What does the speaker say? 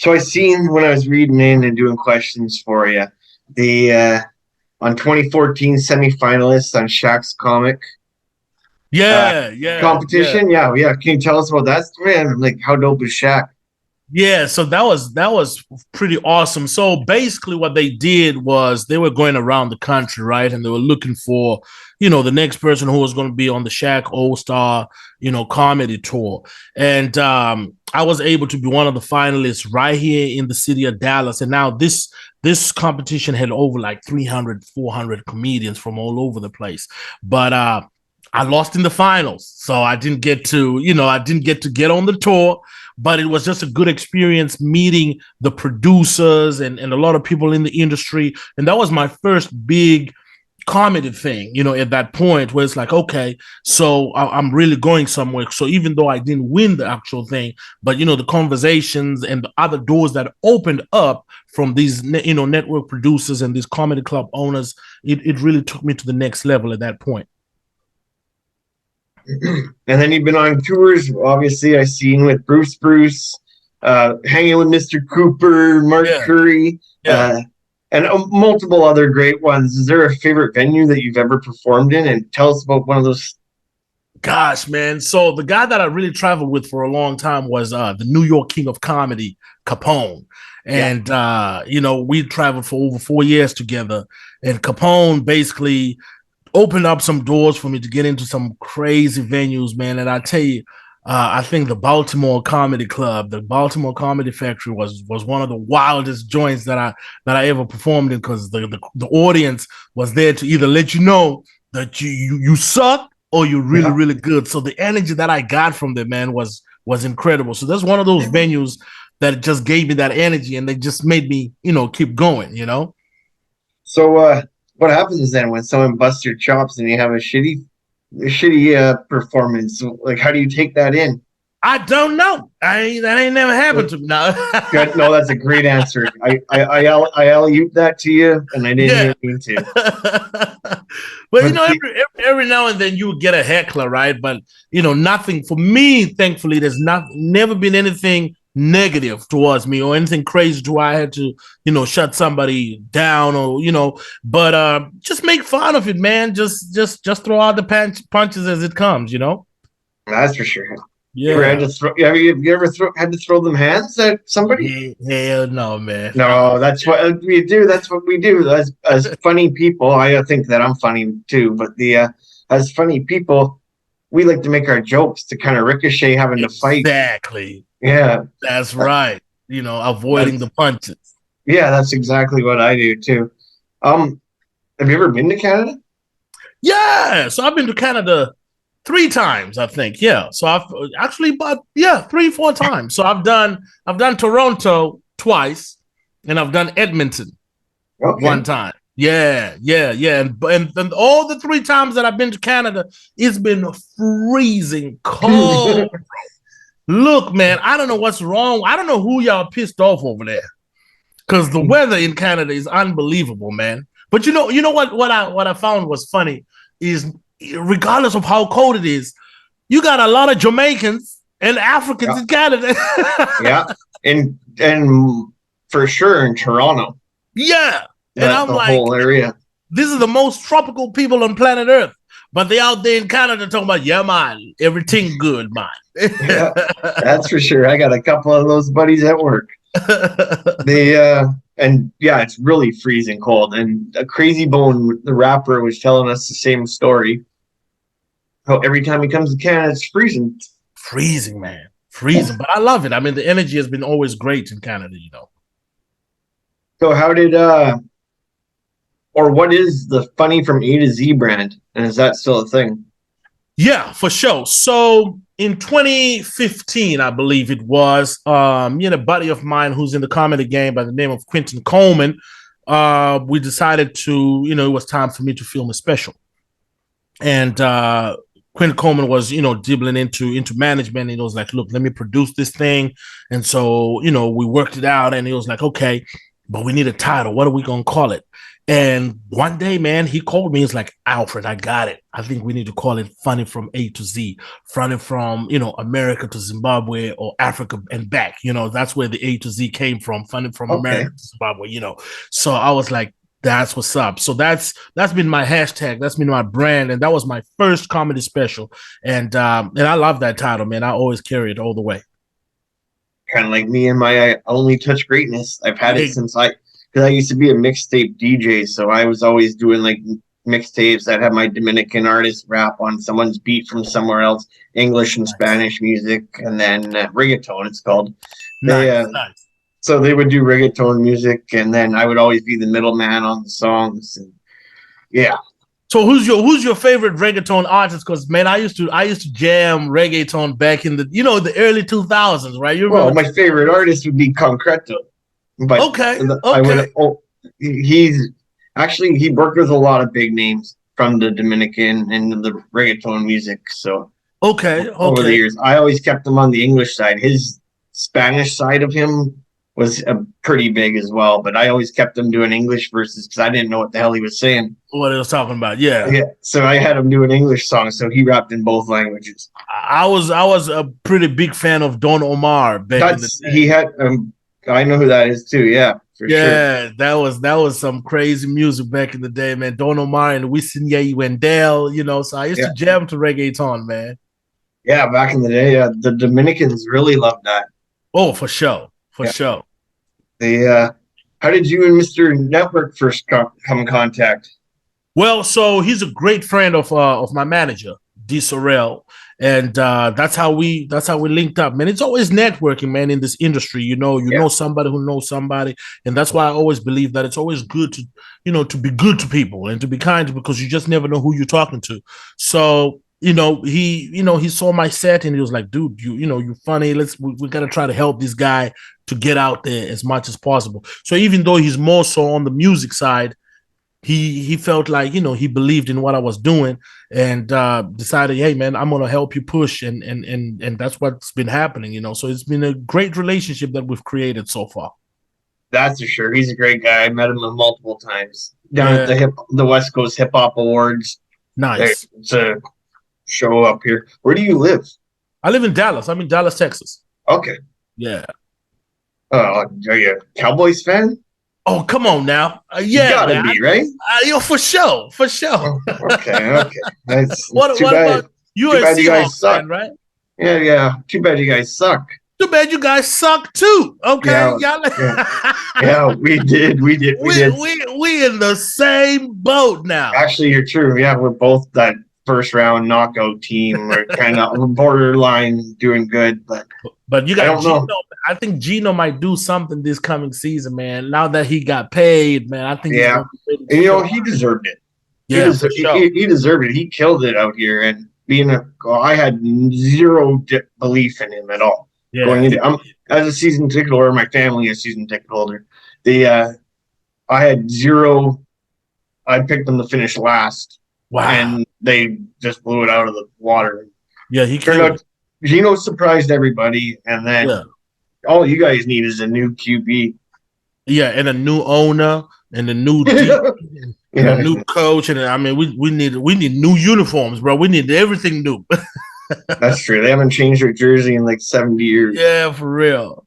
So I seen when I was reading in and doing questions for you, the on 2014 semifinalists on Shaq's comic uh, Yeah. competition. Yeah, yeah. Can you tell us about that, man? Like, how dope is Shaq? Yeah, so that was pretty awesome. So basically what they did was they were going around the country, right? And they were looking for, the next person who was going to be on the Shaq All-Star, comedy tour. And I was able to be one of the finalists right here in the city of Dallas. And now this competition had over like 300, 400 comedians from all over the place. But I lost in the finals. So I didn't get on the tour, but it was just a good experience meeting the producers and a lot of people in the industry. And that was my first big comedy thing, at that point where it's like, okay, so I'm really going somewhere. So even though I didn't win the actual thing, but, the conversations and the other doors that opened up from these, network producers and these comedy club owners, it really took me to the next level at that point. And then you've been on tours. Obviously, I seen with Bruce, hanging with Mr. Cooper, Mark Yeah. Curry, Yeah. and multiple other great ones. Is there a favorite venue that you've ever performed in? And tell us about one of those. Gosh, man. So the guy that I really traveled with for a long time was the New York King of Comedy, Capone. And we traveled for over 4 years together. And Capone basically opened up some doors for me to get into some crazy venues, man. And I tell you, I think the Baltimore Comedy Club, the Baltimore Comedy Factory was one of the wildest joints that I ever performed in, because the audience was there to either let you know that you suck or you're really, really good. So the energy that I got from them, man, was incredible. So that's one of those venues that just gave me that energy, and they just made me, keep going, So, what happens then when someone busts your chops and you have a shitty performance? Like, how do you take that in? I don't know. That ain't never happened to me. No. Good. No, that's a great answer. I alley-oop that to you, and I didn't Yeah. even mean to. But every now and then you get a heckler, right? But nothing for me. Thankfully, there's never been anything negative towards me or anything crazy to where I had to, shut somebody down or But just make fun of it, man. Just throw out the punches as it comes, That's for sure. Yeah. Have you ever had to throw them hands at somebody? Hell no, man. No, that's what we do. That's what we do. As funny people, I think that I'm funny too. But as funny people, we like to make our jokes to kind of ricochet having to fight. Exactly. Yeah, that's right. Avoiding the punches. Yeah, that's exactly what I do too. Have you ever been to Canada? Yeah, so I've been to Canada 3 times, I think. Yeah. So I've actually, but 3-4 times. So I've done Toronto twice, and I've done Edmonton one time. Yeah. And all the 3 times that I've been to Canada, it's been freezing cold. Look, man, I don't know what's wrong. I don't know who y'all pissed off over there, because the weather in Canada is unbelievable, man. But you know what I found was funny is, regardless of how cold it is, you got a lot of Jamaicans and Africans in Canada. Yeah, and for sure in Toronto. Yeah, and I'm the like, whole area. This is the most tropical people on planet Earth, but they out there in Canada talking about, yeah, man, everything good, man. Yeah, that's for sure. I got a couple of those buddies at work. It's really freezing cold. And Crazy Bone, the rapper, was telling us the same story. How every time he comes to Canada, it's freezing. Freezing, man. Freezing. But I love it. I mean, the energy has been always great in Canada, So how did or what is the Funny from A to Z brand? And is that still a thing? Yeah, for sure. So in 2015, I believe it was, a buddy of mine who's in the comedy game by the name of Quentin Coleman, we decided to, it was time for me to film a special. And Quentin Coleman was, dibbling into management. And he was like, look, let me produce this thing. And so, we worked it out, and he was like, okay, but we need a title. What are we going to call it? And one day, man, he called me. He's like, Alfred, I got it. I think we need to call it Funny from A to Z, Funny from, America to Zimbabwe or Africa and back. That's where the A to Z came from, Funny from Okay. America to Zimbabwe. So I was like, that's what's up. So that's been my hashtag. That's been my brand. And that was my first comedy special. And I love that title, man. I always carry it all the way. Kind of like me and my Only Touch Greatness. I've had it Yeah. since because I used to be a mixtape DJ, so I was always doing like mixtapes that have my Dominican artist rap on someone's beat from somewhere else, English and Spanish music, and then reggaeton. It's called. Nice. So they would do reggaeton music, and then I would always be the middleman on the songs. And yeah. So who's your favorite reggaeton artist? Because man, I used to jam reggaeton back in the early 2000s, right? Well, my favorite artist would be Concreto. But okay. He worked with a lot of big names from the Dominican and the reggaeton music. So over the years, I always kept him on the English side. His Spanish side of him was pretty big as well, but I always kept him doing English verses because I didn't know what the hell he was saying. What he was talking about, yeah. So I had him do an English song, so he rapped in both languages. I was a pretty big fan of Don Omar back in the day. He had. I know who that is too. Yeah, for sure. That was some crazy music back in the day, man. Don Omar and Wisin Yandel, So I used to jam to reggaeton, man. Yeah, back in the day, the Dominicans really loved that. Oh, for sure. Sure. How did you and Mr. Network first come in contact? Well, so he's a great friend of my manager, D. Sorrell. And that's how we linked up, man. It's always networking, man, in this industry. You know somebody who knows somebody, and that's why I always believe that it's always good to be good to people and to be kind, because you just never know who you're talking to. So he saw my set and he was like, dude, you're funny. We gotta try to help this guy to get out there as much as possible. So even though he's more so on the music side, he felt like he believed in what I was doing and decided, hey man, I'm gonna help you push, and that's what's been happening. So it's been a great relationship that we've created so far. That's for sure. He's a great guy. I met him multiple times down at the West Coast Hip Hop Awards. Nice. It's a show up here. Where do you live? I live in Dallas. I'm in Dallas, Texas. Okay. Yeah. Are you a Cowboys fan? Oh, come on now. Yeah. You gotta be, right? For sure. Okay. That's what about you? A Seahawks fan, right? Yeah. Too bad you guys suck. Too bad you guys suck too. Okay, yeah, we did. We in the same boat now. Actually, you're true. Yeah, we're both that first round knockout team. We're kind of borderline doing good, but you got Gino. I think Gino might do something this coming season, man. Now that he got paid, man, I think he deserved it. Yeah, he deserved it. He killed it out here, and I had zero belief in him at all. Yeah. Going into, as a season ticket holder, my family is season ticket holder. I had zero. I picked them to finish last. Wow. And they just blew it out of the water. Yeah, he turned out. Gino surprised everybody, and then all you guys need is a new QB. Yeah, and a new owner, and a new and a new coach, and I mean, we need new uniforms, bro. We need everything new. That's true. They haven't changed their jersey in like 70 years. Yeah, for real.